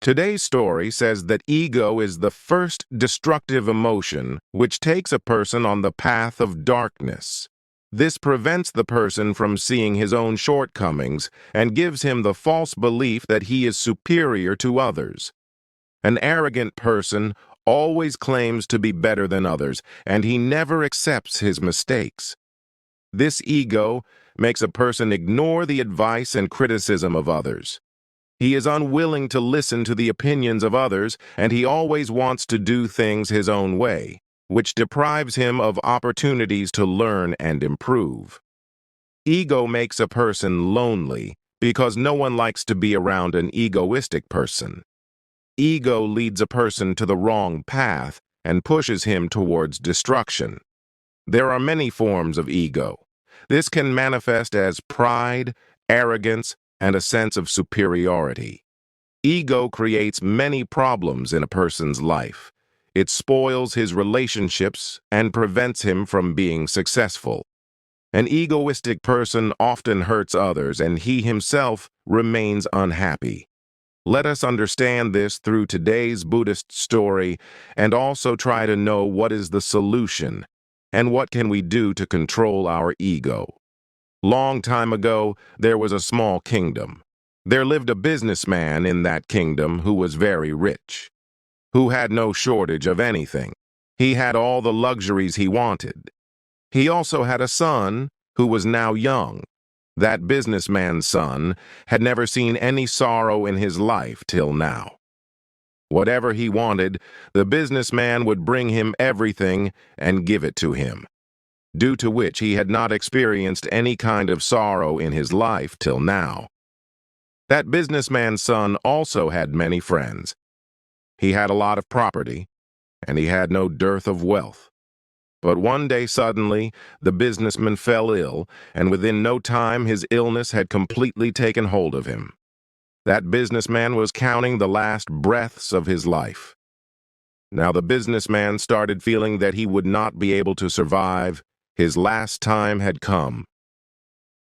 Today's story says that ego is the first destructive emotion which takes a person on the path of darkness. This prevents the person from seeing his own shortcomings and gives him the false belief that he is superior to others. An arrogant person always claims to be better than others, and he never accepts his mistakes. This ego makes a person ignore the advice and criticism of others. He is unwilling to listen to the opinions of others, and he always wants to do things his own way, which deprives him of opportunities to learn and improve. Ego makes a person lonely because no one likes to be around an egoistic person. Ego leads a person to the wrong path and pushes him towards destruction. There are many forms of ego. This can manifest as pride, arrogance, and a sense of superiority. Ego creates many problems in a person's life. It spoils his relationships and prevents him from being successful. An egoistic person often hurts others, and he himself remains unhappy. Let us understand this through today's Buddhist story and also try to know what is the solution and what can we do to control our ego. Long time ago, there was a small kingdom. There lived a businessman in that kingdom who was very rich, who had no shortage of anything. He had all the luxuries he wanted. He also had a son who was now young. That businessman's son had never seen any sorrow in his life till now. Whatever he wanted, the businessman would bring him everything and give it to him, due to which he had not experienced any kind of sorrow in his life till now. That businessman's son also had many friends. He had a lot of property, and he had no dearth of wealth. But one day suddenly, the businessman fell ill, and within no time his illness had completely taken hold of him. That businessman was counting the last breaths of his life. Now the businessman started feeling that he would not be able to survive. His last time had come.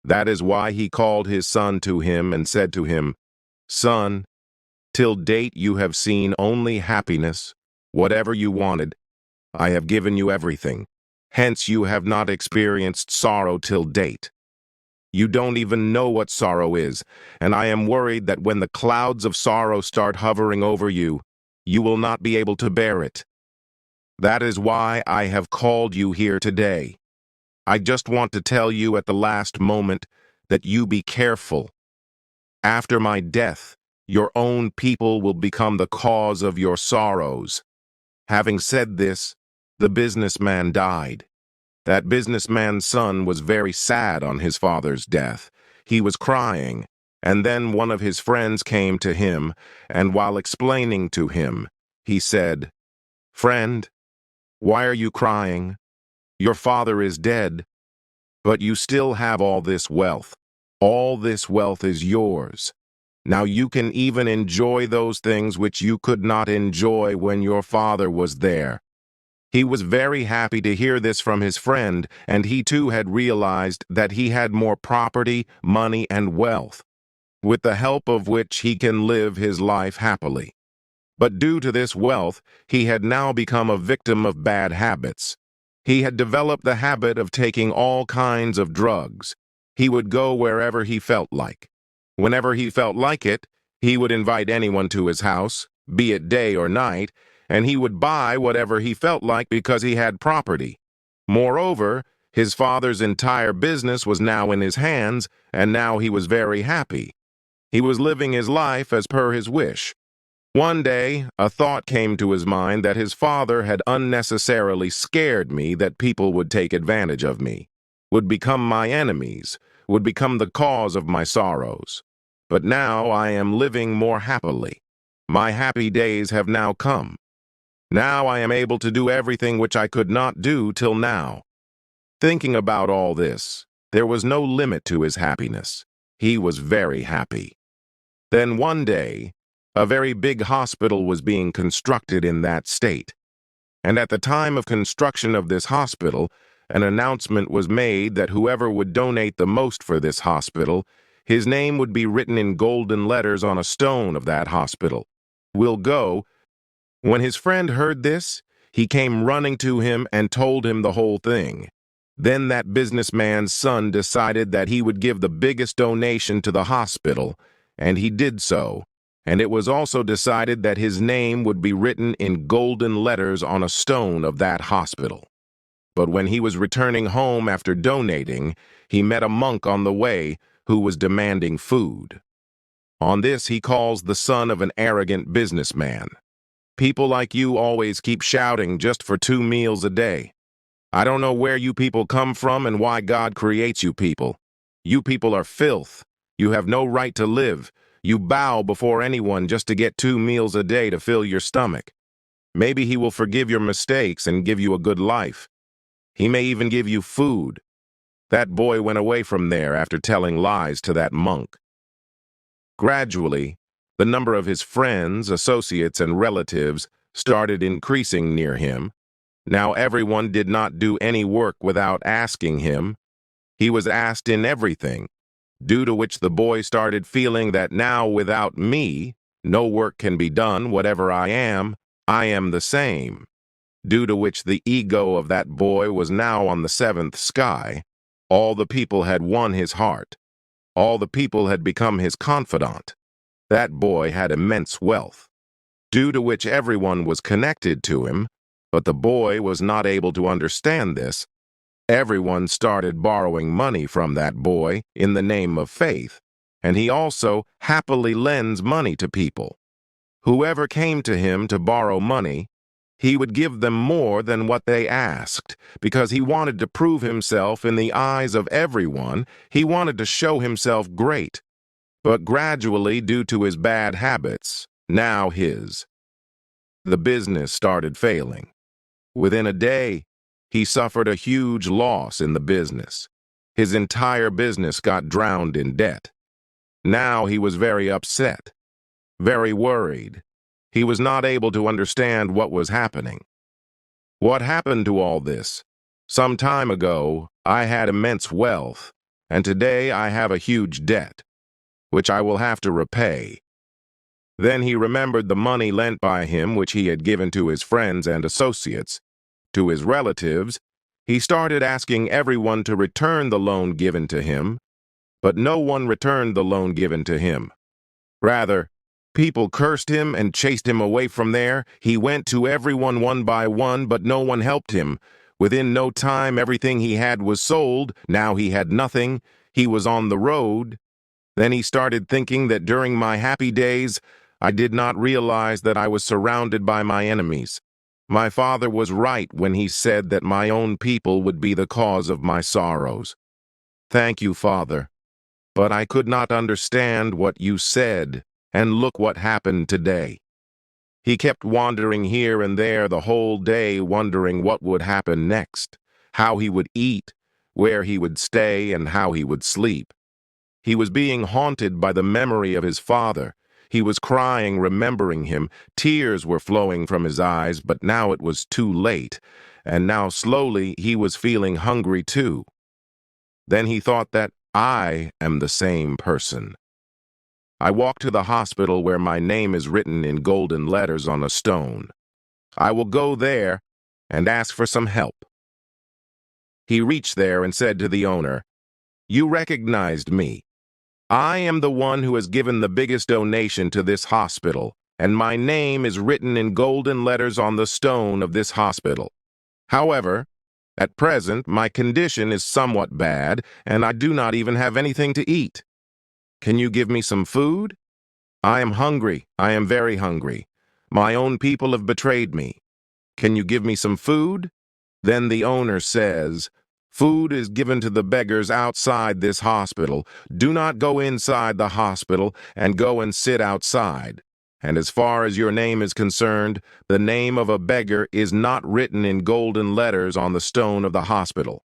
That is why he called his son to him and said to him, "Son, till date you have seen only happiness. Whatever you wanted, I have given you everything. Hence you have not experienced sorrow till date. You don't even know what sorrow is, and I am worried that when the clouds of sorrow start hovering over you, you will not be able to bear it. That is why I have called you here today. I just want to tell you at the last moment that you be careful. After my death, your own people will become the cause of your sorrows." Having said this, the businessman died. That businessman's son was very sad on his father's death. He was crying, and then one of his friends came to him, and while explaining to him, he said, "Friend, why are you crying? Your father is dead, but you still have all this wealth. All this wealth is yours. Now you can even enjoy those things which you could not enjoy when your father was there." He was very happy to hear this from his friend, and he too had realized that he had more property, money, and wealth, with the help of which he can live his life happily. But due to this wealth, he had now become a victim of bad habits. He had developed the habit of taking all kinds of drugs. He would go wherever he felt like. Whenever he felt like it, he would invite anyone to his house, be it day or night, and he would buy whatever he felt like because he had property. Moreover, his father's entire business was now in his hands, and now he was very happy. He was living his life as per his wish. One day, a thought came to his mind that his father had unnecessarily scared me that people would take advantage of me, would become my enemies, would become the cause of my sorrows. But now I am living more happily. My happy days have now come. Now I am able to do everything which I could not do till now. Thinking about all this, there was no limit to his happiness. He was very happy. Then one day, a very big hospital was being constructed in that state. And at the time of construction of this hospital, an announcement was made that whoever would donate the most for this hospital, his name would be written in golden letters on a stone of that hospital. We'll go." When his friend heard this, he came running to him and told him the whole thing. Then that businessman's son decided that he would give the biggest donation to the hospital, and he did so. And it was also decided that his name would be written in golden letters on a stone of that hospital. But when he was returning home after donating, he met a monk on the way who was demanding food. On this, he calls the son of an arrogant businessman. "People like you always keep shouting just for 2 meals a day. I don't know where you people come from and why God creates you people. You people are filth. You have no right to live. You bow before anyone just to get 2 meals a day to fill your stomach. Maybe he will forgive your mistakes and give you a good life. He may even give you food." That boy went away from there after telling lies to that monk. Gradually, the number of his friends, associates, and relatives started increasing near him. Now everyone did not do any work without asking him. He was asked in everything, due to which the boy started feeling that now without me, no work can be done. Whatever I am the same. Due to which the ego of that boy was now on the seventh sky. All the people had won his heart. All the people had become his confidant. That boy had immense wealth, due to which everyone was connected to him, but the boy was not able to understand this. Everyone started borrowing money from that boy in the name of faith, and he also happily lends money to people. Whoever came to him to borrow money, he would give them more than what they asked, because he wanted to prove himself in the eyes of everyone. He wanted to show himself great. But gradually, due to his bad habits, the business started failing. Within a day, he suffered a huge loss in the business. His entire business got drowned in debt. Now he was very upset, very worried. He was not able to understand what was happening. What happened to all this? Some time ago, I had immense wealth, and today I have a huge debt, which I will have to repay. Then he remembered the money lent by him, which he had given to his friends and associates. To his relatives, he started asking everyone to return the loan given to him, but no one returned the loan given to him. Rather, people cursed him and chased him away from there. He went to everyone one by one, but no one helped him. Within no time, everything he had was sold. Now he had nothing. He was on the road. Then he started thinking that during my happy days, I did not realize that I was surrounded by my enemies. My father was right when he said that my own people would be the cause of my sorrows. Thank you, Father. But I could not understand what you said, and look what happened today. He kept wandering here and there the whole day, wondering what would happen next, how he would eat, where he would stay, and how he would sleep. He was being haunted by the memory of his father. He was crying, remembering him. Tears were flowing from his eyes, but now it was too late, and now slowly he was feeling hungry too. Then he thought that I am the same person. I walk to the hospital where my name is written in golden letters on a stone. I will go there and ask for some help. He reached there and said to the owner, "You recognized me. I am the one who has given the biggest donation to this hospital, and my name is written in golden letters on the stone of this hospital. However, at present, my condition is somewhat bad, and I do not even have anything to eat. Can you give me some food? I am hungry. I am very hungry. My own people have betrayed me. Can you give me some food?" Then the owner says, "Food is given to the beggars outside this hospital. Do not go inside the hospital and go and sit outside. And as far as your name is concerned, the name of a beggar is not written in golden letters on the stone of the hospital."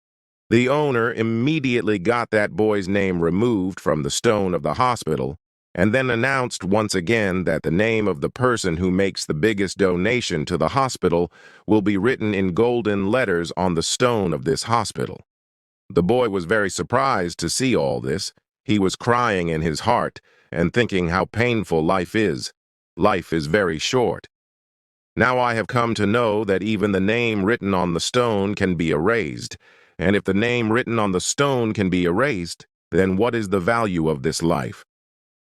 The owner immediately got that boy's name removed from the stone of the hospital, and then announced once again that the name of the person who makes the biggest donation to the hospital will be written in golden letters on the stone of this hospital. The boy was very surprised to see all this. He was crying in his heart and thinking how painful life is. Life is very short. Now I have come to know that even the name written on the stone can be erased, and if the name written on the stone can be erased, then what is the value of this life?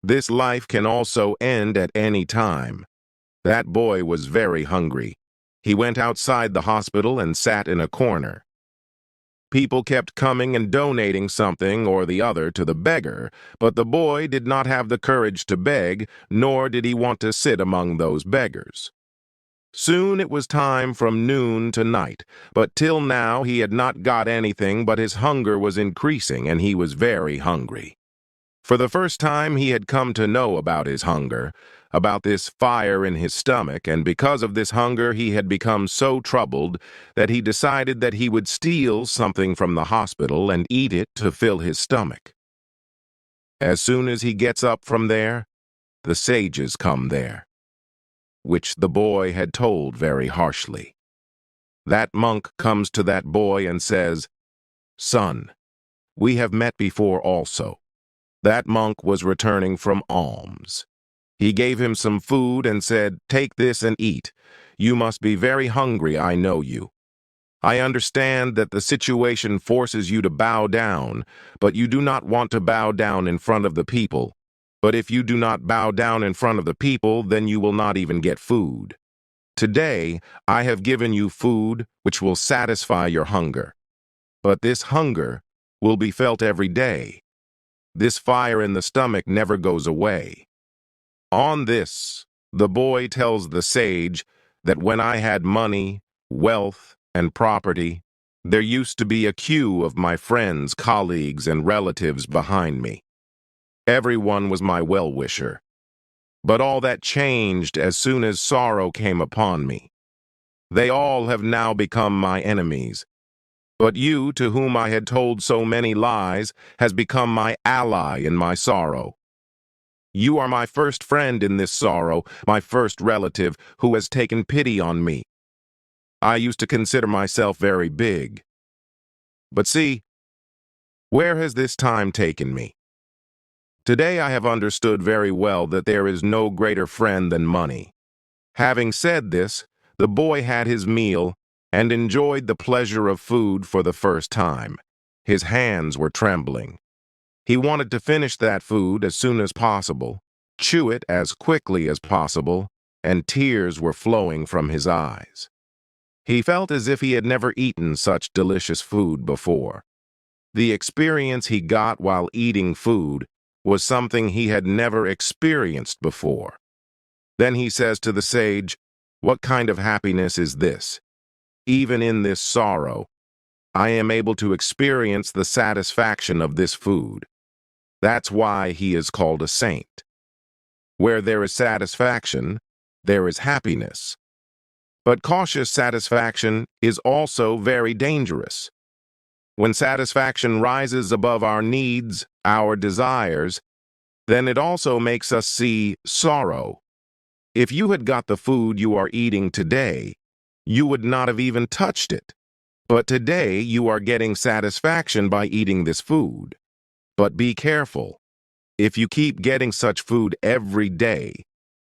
This life can also end at any time. That boy was very hungry. He went outside the hospital and sat in a corner. People kept coming and donating something or the other to the beggar, but the boy did not have the courage to beg, nor did he want to sit among those beggars. Soon it was time from noon to night, but till now he had not got anything, but his hunger was increasing, and he was very hungry. For the first time he had come to know about his hunger, about this fire in his stomach, and because of this hunger he had become so troubled that he decided that he would steal something from the hospital and eat it to fill his stomach. As soon as he gets up from there, the sages come there, which the boy had told very harshly. That monk comes to that boy and says, "Son, we have met before also." That monk was returning from alms. He gave him some food and said, "Take this and eat. You must be very hungry, I know you. I understand that the situation forces you to bow down, but you do not want to bow down in front of the people. But if you do not bow down in front of the people, then you will not even get food. Today, I have given you food which will satisfy your hunger. But this hunger will be felt every day. This fire in the stomach never goes away." On this, the boy tells the sage that when I had money, wealth, and property, there used to be a queue of my friends, colleagues, and relatives behind me. Everyone was my well-wisher. But all that changed as soon as sorrow came upon me. They all have now become my enemies. But you, to whom I had told so many lies, has become my ally in my sorrow. You are my first friend in this sorrow, my first relative who has taken pity on me. I used to consider myself very big. But see, where has this time taken me? Today I have understood very well that there is no greater friend than money. Having said this, the boy had his meal and enjoyed the pleasure of food for the first time. His hands were trembling. He wanted to finish that food as soon as possible, chew it as quickly as possible, and tears were flowing from his eyes. He felt as if he had never eaten such delicious food before. The experience he got while eating food was something he had never experienced before. Then he says to the sage, "What kind of happiness is this? Even in this sorrow, I am able to experience the satisfaction of this food." That's why he is called a saint. Where there is satisfaction, there is happiness. But cautious satisfaction is also very dangerous. When satisfaction rises above our needs, our desires, then it also makes us see sorrow. If you had got the food you are eating today, you would not have even touched it. But today you are getting satisfaction by eating this food. But be careful. If you keep getting such food every day,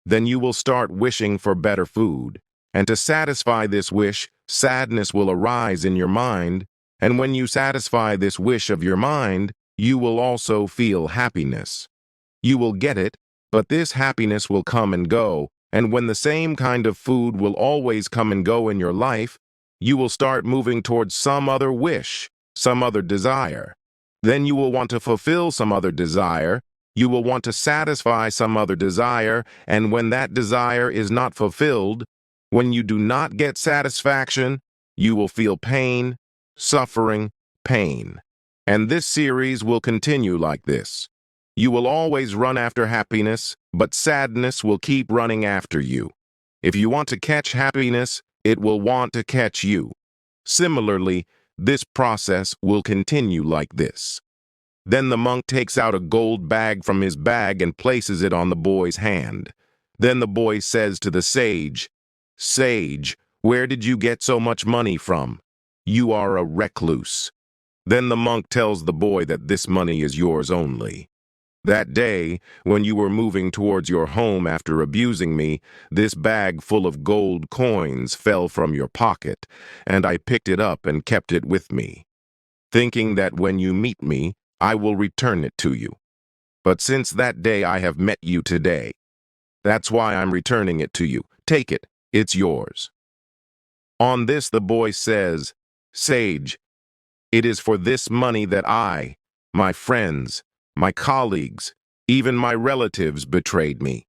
then you will start wishing for better food. And to satisfy this wish, sadness will arise in your mind. And when you satisfy this wish of your mind, you will also feel happiness. You will get it, but this happiness will come and go. And when the same kind of food will always come and go in your life, you will start moving towards some other wish, some other desire. Then you will want to fulfill some other desire. You will want to satisfy some other desire, and when that desire is not fulfilled, when you do not get satisfaction, you will feel pain, suffering, pain. And this series will continue like this. You will always run after happiness, but sadness will keep running after you. If you want to catch happiness, it will want to catch you. Similarly, this process will continue like this. Then the monk takes out a gold bag from his bag and places it on the boy's hand. Then the boy says to the sage, "Sage, where did you get so much money from? You are a recluse." Then the monk tells the boy that this money is yours only. That day, when you were moving towards your home after abusing me, this bag full of gold coins fell from your pocket, and I picked it up and kept it with me, thinking that when you meet me, I will return it to you. But since that day I have met you today. That's why I'm returning it to you. Take it. It's yours. On this the boy says, Sage, it is for this money that I, my friends, my colleagues, even my relatives betrayed me.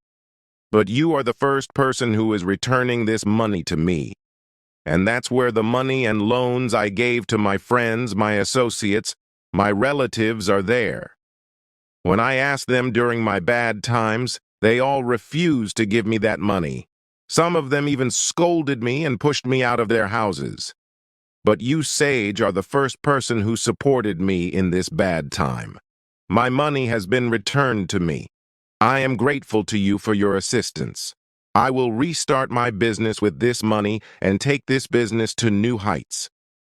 But you are the first person who is returning this money to me. And that's where the money and loans I gave to my friends, my associates, my relatives are there. When I asked them during my bad times, they all refused to give me that money. Some of them even scolded me and pushed me out of their houses. But you, Sage, are the first person who supported me in this bad time. My money has been returned to me. I am grateful to you for your assistance. I will restart my business with this money and take this business to new heights.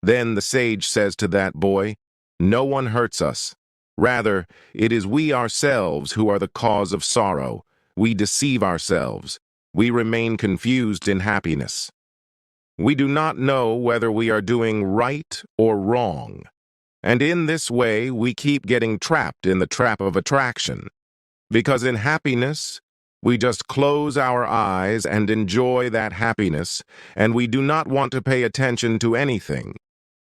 Then the sage says to that boy, no one hurts us. Rather, it is we ourselves who are the cause of sorrow. We deceive ourselves. We remain confused in happiness. We do not know whether we are doing right or wrong. And in this way, we keep getting trapped in the trap of attraction. Because in happiness, we just close our eyes and enjoy that happiness, and we do not want to pay attention to anything.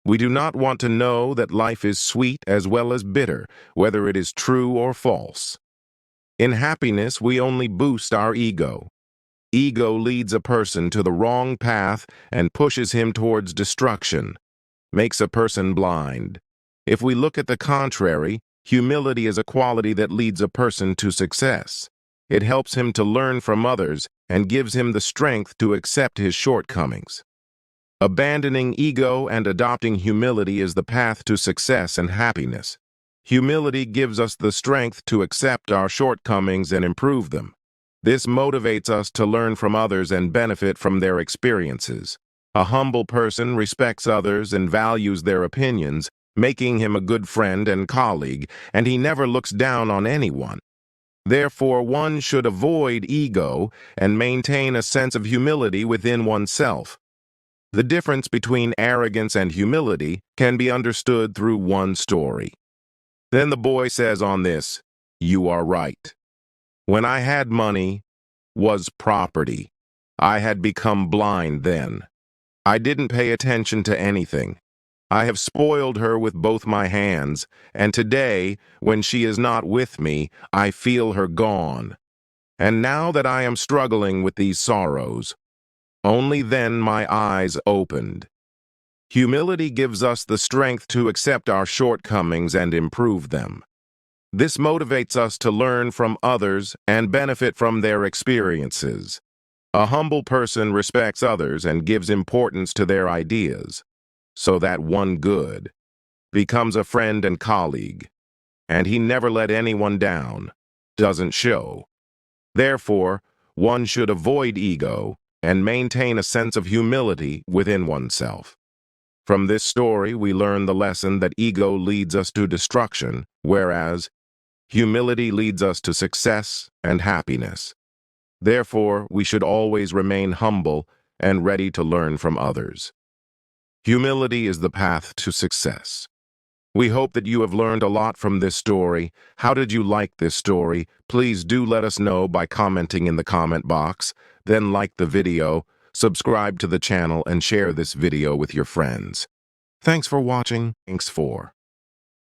We do not want to know that life is sweet as well as bitter, whether it is true or false. In happiness, we only boost our ego. Ego leads a person to the wrong path and pushes him towards destruction, makes a person blind. If we look at the contrary, humility is a quality that leads a person to success. It helps him to learn from others and gives him the strength to accept his shortcomings. Abandoning ego and adopting humility is the path to success and happiness. Humility gives us the strength to accept our shortcomings and improve them. This motivates us to learn from others and benefit from their experiences. A humble person respects others and values their opinions, making him a good friend and colleague, and he never looks down on anyone. Therefore, one should avoid ego and maintain a sense of humility within oneself. The difference between arrogance and humility can be understood through one story. Then the boy says on this, you are right. When I had money, was property. I had become blind then. I didn't pay attention to anything. I have spoiled her with both my hands, and today, when she is not with me, I feel her gone. And now that I am struggling with these sorrows, only then my eyes opened. Humility gives us the strength to accept our shortcomings and improve them. This motivates us to learn from others and benefit from their experiences. A humble person respects others and gives importance to their ideas, so that one good becomes a friend and colleague, and he never let anyone down, doesn't show. Therefore, one should avoid ego and maintain a sense of humility within oneself. From this story, we learn the lesson that ego leads us to destruction, whereas humility leads us to success and happiness. Therefore, we should always remain humble and ready to learn from others. Humility is the path to success. We hope that you have learned a lot from this story. How did you like this story? Please do let us know by commenting in the comment box. Then like the video, subscribe to the channel, and share this video with your friends. Thanks for watching. Thanks for